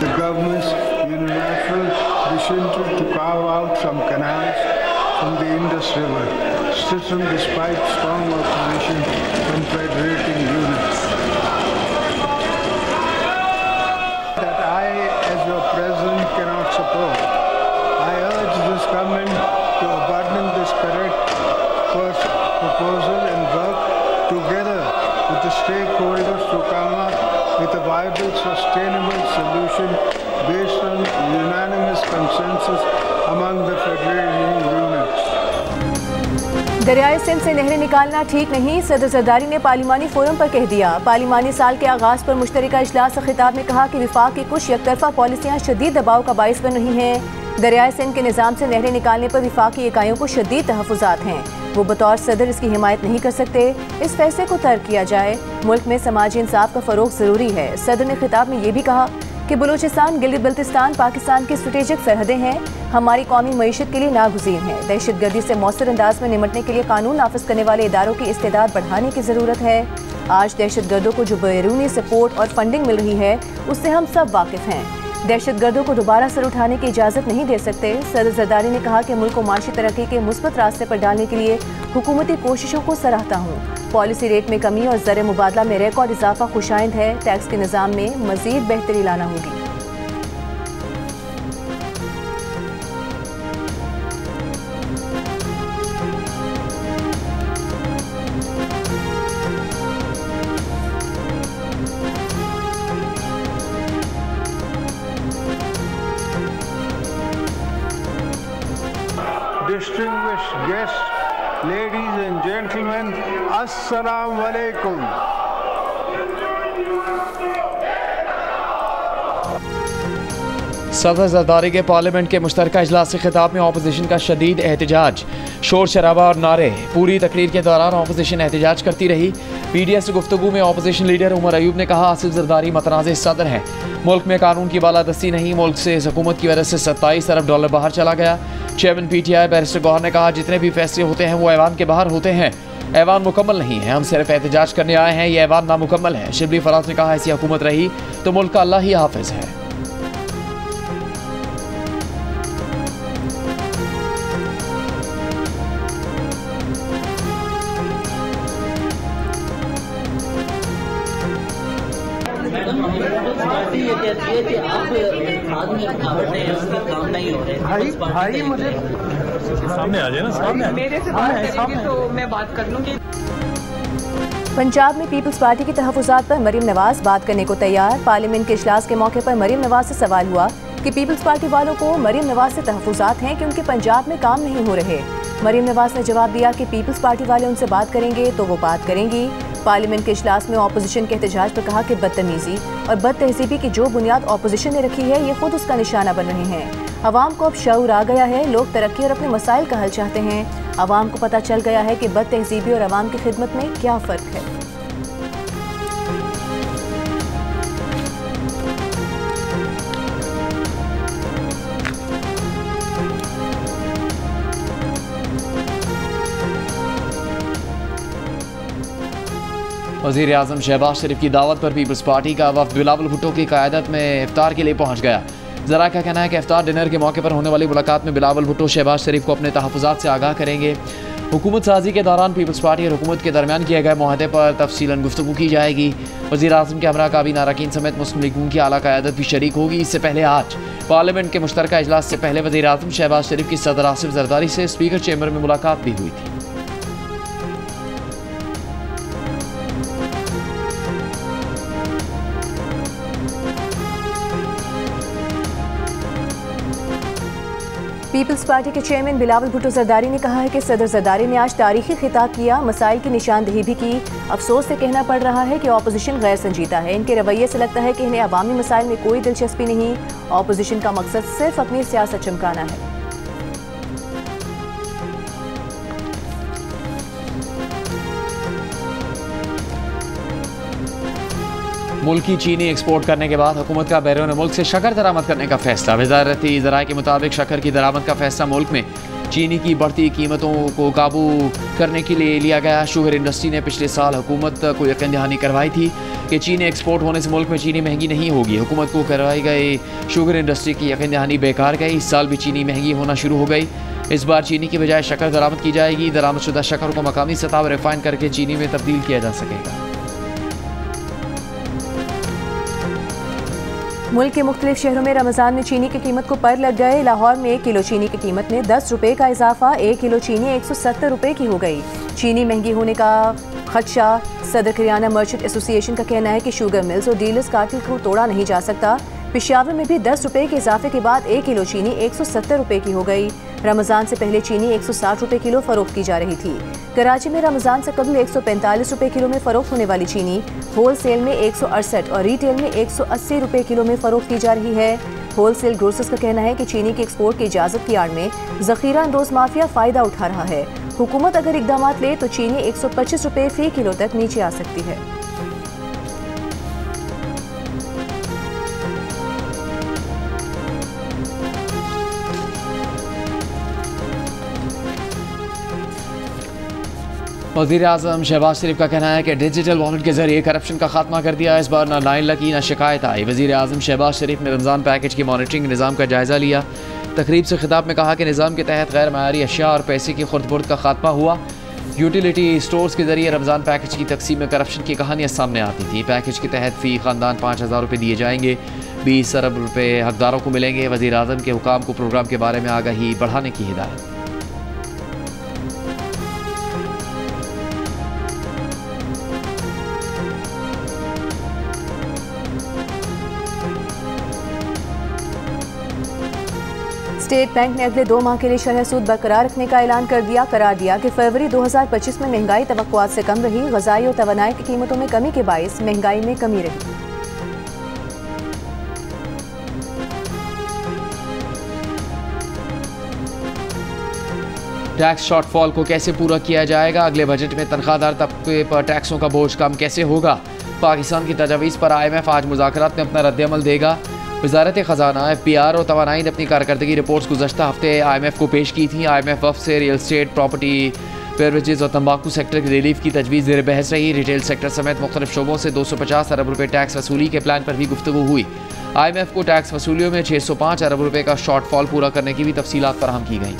the government's unilateral decision to carve out some canals from the Indus River, still despite strong opposition from federating units. That I, as your president, cannot support. I urge this government to abandon this correct first proposal and work together with the stakeholders to come up with a viable, sustainable solution based on unanimous consensus among the federating units. दरियाए Sindh से नहरें निकालना ठीक नहीं, सदर जरदारी ने पार्लिमानी forum पर कह दिया। पार्लिमानी साल के आगाज पर मुश्तरका इजलास से खिताब में कहा कि विफाक की कुछ एकतरफा पॉलिसियाँ शदीद दबाव का बाइस बन रही हैं। दरियाए सिंध के निज़ाम से नहरें निकालने पर विफाकी इकाइयों को शदीद तहफ़्फ़ुज़ात हैं। वो बतौर सदर इसकी हिमायत नहीं कर सकते। इस फैसले को तर्क किया जाए। मुल्क में समाजी इंसाफ का फ़रोग़ ज़रूरी है। सदर ने खिताब में ये भी कहा कि बलूचिस्तान गिल्गित बल्तिस्तान पाकिस्तान की स्ट्रेटेजिक सरहदें हैं, हमारी कौमी मईशत के लिए नागुज़ीर हैं। दहशतगर्दी से मौसर अंदाज में निमटने के लिए कानून नाफिज करने वाले इदारों की इस्तेदाद बढ़ाने की ज़रूरत है। आज दहशतगर्दों को जो बैरूनी सपोर्ट और फंडिंग मिल रही है उससे हम सब वाकिफ़ हैं। दहशतगर्दों को दोबारा सर उठाने की इजाज़त नहीं दे सकते। सदर जरदारी ने कहा कि मुल्क को माशी तरक्की के मुस्बत रास्ते पर डालने के लिए हुकूमती कोशिशों को सराहता हूँ। पॉलिसी रेट में कमी और ज़र मुबादला में रिकॉर्ड इजाफा खुशाइंद है। टैक्स के निज़ाम में मज़ीद बेहतरी लाना होगी। Distinguished guests, ladies and gentlemen, Assalamu alaikum. सदर जरदारी के पार्लियामेंट के मुश्तरका इजलास से खिताब में अपोजिशन का शदीद एहतजाज, शोर शराबा और नारे। पूरी तकरीर के दौरान अपोजिशन एहतजाज करती रही। PDS से गुफ्तगू में अपोजिशन लीडर उमर अयूब ने कहा आसिफ जरदारी मतनाज़ सदर हैं, मुल्क में कानून की बालादस्ती नहीं, मुल्क से इस हुकूमत की वजह से 27 अरब डॉलर बाहर चला गया। चेयरमैन PTI बैरिस्टर गौहर ने कहा जितने भी फैसले होते हैं वो ऐवान के बाहर होते हैं, ऐवान मुकम्मल नहीं है, हम सिर्फ एहतजाज करने आए हैं, ये ऐवान नामुकम्मल है। शिबली फराज ने कहा ऐसी हुकूमत रही तो मुल्क का अल्लाह ही हाफिज है। भाई मुझे सामने आ जाए ना, सामने मेरे से बात करेंगे तो मैं बात कर लूंगी। पंजाब में पीपल्स पार्टी की तहफ़्फ़ुज़ात पर मरीम नवाज बात करने को तैयार। पार्लियामेंट के इजलास के मौके पर मरीम नवाज से सवाल हुआ कि पीपल्स पार्टी वालों को मरीम नवाज से तहफ़्फ़ुज़ात हैं कि उनके पंजाब में काम नहीं हो रहे। मरीम नवाज ने जवाब दिया कि पीपल्स पार्टी वाले उनसे बात करेंगे तो वो बात करेंगी। पार्लियामेंट के इजलास में अपोजिशन के एहतजाज पर कहा कि बदतमीज़ी और बद तहज़ीबी की जो बुनियाद अपोजिशन ने रखी है ये खुद उसका निशाना बन रहे हैं। अवाम को अब शऊर आ गया है, लोग तरक्की और अपने मसाइल का हल चाहते हैं। अवाम को पता चल गया है कि बद तहज़ीबी और अवाम की खिदमत में क्या फ़र्क है। वज़ीर आज़म शहबाज शरीफ की दावत पर पीपल्स पार्टी का वफ़द बिलावल भुट्टो की क़यादत में इफ्तार के लिए पहुँच गया। ज़रा का कहना है कि इफ्तार डिनर के मौके पर होने वाली मुलाकात में बिलावल भुट्टो शहबाज शरीफ को अपने तहफ़्फ़ुज़ात से आगाह करेंगे। हुकूमत साजी के दौरान पीपल्स पार्टी और हुकूमत के दरमियान किए गए मुआहदे पर तफसीलन गुफ्तगू की जाएगी। वज़ीर आज़म के हमरा काबीना अरकान समेत मुस्लिम लीग की आला क़यादत भी शरीक होगी। इससे पहले आज पार्लियामेंट के मुश्तरका इजलास से पहले वज़ीर आज़म शहबाज शरीफ की सदर आसिफ जरदारी से स्पीकर चैम्बर में मुलाकात भी हुई थी। पीपल्स पार्टी के चेयरमैन बिलावल भुट्टो जरदारी ने कहा है कि सदर जरदारी ने आज तारीखी खिताब किया, मसाइल की निशानदेही भी की। अफसोस से कहना पड़ रहा है कि अपोजिशन गैर संजीदा है। इनके रवैये से लगता है कि इन्हें अवामी मसाइल में कोई दिलचस्पी नहीं। अपोजिशन का मकसद सिर्फ अपनी सियासत चमकाना है। मुल्की चीनी एक्सपोर्ट करने के बाद हुकूमत का बैरून मुल्क से शक्कर दरामद करने का फैसला। वज़ारती ज़राए के मुताबिक शक्कर की दरामद का फैसला मुल्क में चीनी की बढ़ती कीमतों को काबू करने के लिए लिया गया। शुगर इंडस्ट्री ने पिछले साल हुकूमत को यकीन दहानी करवाई थी कि चीनी एक्सपोर्ट होने से मुल्क में चीनी महंगी नहीं होगी। हुकूमत को करवाई गई शुगर इंडस्ट्री की यकीन दहानी बेकार गई। इस साल भी चीनी महंगी होना शुरू हो गई। इस बार चीनी की बजाय शक्कर दरामद की जाएगी। दरामदशुदा शक्कर को मकामी सतह पर रिफाइन करके चीनी में तब्दील किया जा सकेगा। मुल्क के मुख्तलिफ शहरों में रमज़ान में चीनी की कीमत को पर लग गए। लाहौर में 1 किलो चीनी की कीमत में 10 रुपये का इजाफा, 1 किलो चीनी 170 रुपये की हो गई। चीनी महंगी होने का खदशा। सदर करियाना मर्चेंट एसोसिएशन का कहना है कि शुगर मिल्स और डीलर्स कार्टेल को तोड़ा नहीं जा सकता। पेशावर में भी 10 रुपये के इजाफे के बाद 1 किलो चीनी 170 रुपये की हो गई। रमज़ान से पहले चीनी 160 रुपये किलो फरोख्त की जा रही थी। कराची में रमज़ान से कबल 145 रुपये किलो में फरोख्त होने वाली चीनी होल सेल में 168 और रिटेल में 180 रुपये किलो में फरोख्त की जा रही है। होल सेल ग्रोसर्स का कहना है कि चीनी के एक्सपोर्ट की इजाज़त की आड़ में ज़ख़ीरा अंदोज़ माफिया फ़ायदा उठा रहा है। हुकूमत अगर इकदाम ले तो चीनी 125 रुपये फ़ी किलो तक नीचे आ सकती है। वज़ीर-ए-आज़म शहबाज शरीफ का कहना है कि डिजिटल वॉलेट के जरिए करप्शन का खात्मा कर दिया। इस बार ना लाइन लगी ना शिकायत आई। वज़ीर-ए-आज़म शहबाज शरीफ ने रमज़ान पैकेज की मॉनिटरिंग निज़ाम का जायज़ा लिया। तकरीब से खिताब में कहा कि निज़ाम के तहत गैर मायारी अशिया और पैसे की खुर्द-बुर्द का खात्मा हुआ। यूटिलिटी स्टोर्स के जरिए रमज़ान पैकेज की तकसीम में करप्शन की कहानियाँ सामने आती थी। पैकेज के तहत फ़ी ख़ानदान 5000 रुपये दिए जाएंगे। 20 अरब रुपये हकदारों को मिलेंगे। वज़ीर-ए-आज़म के हुकाम को प्रोग्राम के बारे में आगाही बढ़ाने की हिदायत। स्टेट बैंक ने अगले 2 माह के लिए शरह सूद बरकरार रखने का ऐलान कर दिया। करार दिया कि फरवरी 2025 में महंगाई तवक्कुआत से कम रही। ग़ज़ाई और तवानाई की कीमतों में कमी के बाइस महंगाई में कमी रही। टैक्स शॉर्टफॉल को कैसे पूरा किया जाएगा? अगले बजट में तनख्वाहदार तबके पर टैक्सों का बोझ कम कैसे होगा? पाकिस्तान की तजावीज़ पर IMF आज मुज़ाकरात में अपना रद्द-ए-अमल देगा। वज़ारत ख़ज़ाना, FPR और तवानाई ने अपनी कारकर्दगी रिपोर्ट्स गुज़श्ता हफ्ते IMF को पेश की थी। IMF वफ़द से रियल स्टेट, प्रॉपर्टी, बेवरेजेस और तंबाकू सेक्टर की रिलीफ की तजवीज़ ज़ेर बहस रही। रिटेल सेक्टर समेत मुख्तलिफ शोबों से 250 अरब रुपये टैक्स वसूली के प्लान पर भी गुफ्तगू हुई। IMF को टैक्स वसूलियों में 605 अरब रुपये का शॉर्टफॉल पूरा करने की भी तफसीलात फराहम की गई।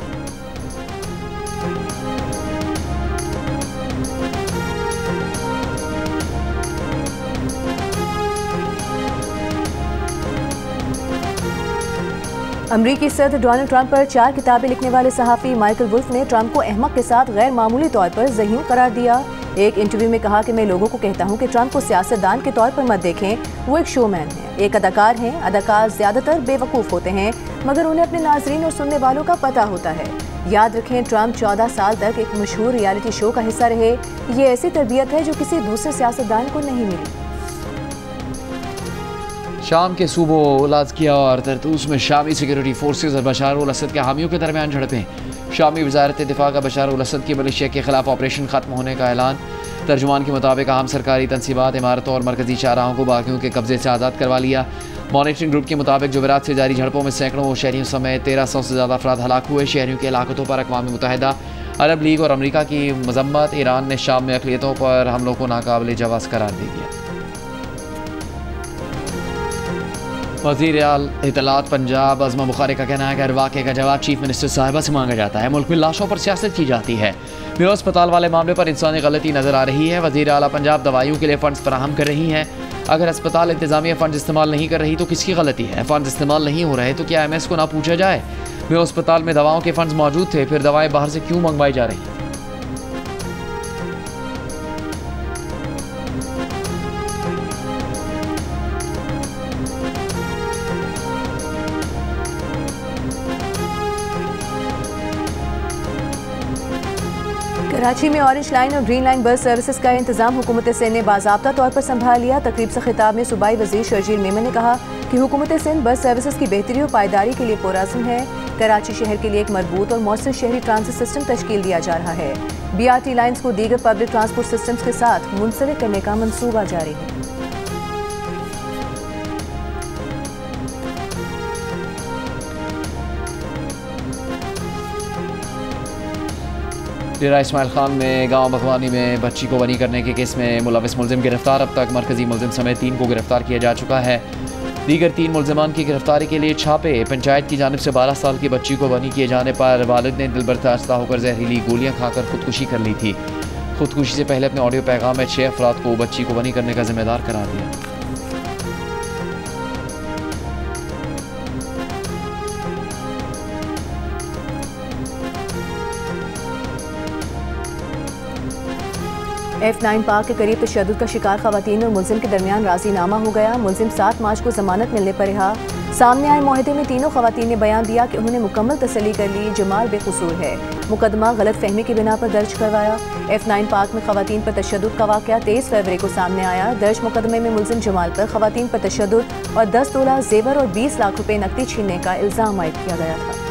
अमरीकी सदर डोनाल्ड ट्रंप पर 4 किताबें लिखने वाले सहाफ़ी माइकल वुल्फ ने ट्रंप को अहमक के साथ गैर मामूली तौर पर ज़हीन करार दिया। एक इंटरव्यू में कहा कि मैं लोगों को कहता हूं कि ट्रंप को सियासतदान के तौर पर मत देखें, वो एक शोमैन है, एक अदाकार हैं। अदाकार ज़्यादातर बेवकूफ़ होते हैं मगर उन्हें अपने नाजरीन और सुनने वालों का पता होता है। याद रखें, ट्रंप 14 साल तक एक मशहूर रियलिटी शो का हिस्सा रहे। ये ऐसी तरबियत है जो किसी दूसरे सियासतदान को नहीं मिली। शाम के सूबों लाज़किया और तरतूस में शामी सिक्योरिटी फोर्सेज और बशार उल असद के हामियों के दरमियान झड़पें। शामी वज़ारत दिफा का बशार उल असद की मलेशिया के खिलाफ ऑपरेशन ख़त्म होने का ऐलान। तर्जुमान के मुताबिक अहम सरकारी तनसीबात, इमारतों और मरकजी शाहराहों को बागियों के कब्जे से आज़ाद करवा लिया। मॉनिटरिंग ग्रुप के मुताबिक जुमेरात से जारी झड़पों में सैकड़ों शहरियों समेत 1300 से ज़्यादा अफराद हलाक हुए। शहरियों की हलाकतों पर अक़वाम मुत्तहिदा, अरब लीग और अमरीका की मज़म्मत। ईरान ने शाम में अक़लियतों पर हमलों को नाकाबिल जवाज़ करार दे दिया। वज़ीर इत्तलात पंजाब अज़मा बुखारी का कहना है कि हर वाक़े का जवाब चीफ मिनिस्टर साहिबा से मांगा जाता है। मुल्क में लाशों पर सियासत की जाती है। मेयो अस्पताल वाले मामले पर इंसानी गलती नज़र आ रही है। वज़ीर आला पंजाब दवाइयों के लिए फ़ंड्स फराहम कर रही हैं। अगर अस्पताल इंतज़ामिया फ़ंड इस्तेमाल नहीं कर रही तो किसकी गलती है? फ़ंड इस्तेमाल नहीं हो रहे तो क्या MS को ना पूछा जाए? मेयो अस्पताल में दवाओं के फ़ंड्स मौजूद थे, फिर दवाएँ बाहर से क्यों मंगवाई जा रही? कराची में ऑरेंज लाइन और ग्रीन लाइन बस सर्विसेज का इंतजाम हुकूमत सिंध ने बाज़ाब्ता तौर पर संभाल लिया। तकरीब से खिताब में सूबाई वज़ीर शर्जील मेमन ने कहा कि हुकूमत सिंध बस सर्विसेज की बेहतरी और पायदारी के लिए पुरअज़्म है। कराची शहर के लिए एक मजबूत और मौसर शहरी ट्रांसिट सिस्टम तश्कील दिया जा रहा है। BRT लाइन्स को दीगर पब्लिक ट्रांसपोर्ट सिस्टम्स के साथ मुंसलिक करने का मंसूबा जारी है। डेरा इस्माइल खान में गांव बखवानी में बच्ची को बनी करने के केस में मुलविस मुलजिम गिरफ्तार। अब तक मरकजी मुलजिम समेत 3 को गिरफ्तार किया जा चुका है। दीगर 3 मुलजमान की गिरफ्तारी के लिए छापे। पंचायत की जानिब से 12 साल की बच्ची को बनी किए जाने पर वालिद ने दिल बर्दाश्ता होकर जहरीली गोलियां खाकर खुदकुशी कर ली थी। खुदकुशी से पहले अपने ऑडियो पैगाम में 6 अफराद को बच्ची को बनी करने का जिम्मेदार करार दिया। F9 पार्क के करीब तशद्दुद का शिकार खवातीन और मुलजिम के दरमियान राजीनामा हो गया। मुलजिम 7 मार्च को जमानत मिलने पर रिहा। सामने आए मुआहदे में तीनों खवातीन ने बयान दिया कि उन्होंने मुकम्मल तसल्ली कर ली, जमाल बेकसूर है। मुकदमा गलत फहमी की बिना पर दर्ज करवाया। F9 पार्क में खवातीन पर तशद्दुद का वाक़या 23 फरवरी को सामने आया। दर्ज मुकदमे में मुलजिम जमाल पर खवातीन पर तशद्दुद और 10 तोला जेवर और 20 लाख रुपए नकदी छीनने का इल्ज़ाम आयद किया गया था।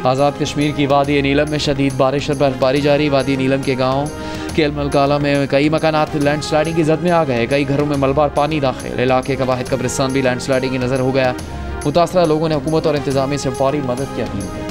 आज़ाद कश्मीर की वादी नीलम में शदीद बारिश और बर्फबारी जारी। वादी नीलम के गाँव केलमलकाला में कई मकानात लैंड स्लाइडिंग की जद में आ गए। कई घरों में मलबा और पानी दाखिल। इलाके का वाहिद कब्रिस्तान भी लैंड स्लाइडिंग की नज़र हो गया। मुतासरा लोगों ने हुकूमत और इंतजामिया से फौरी मदद की अपील की।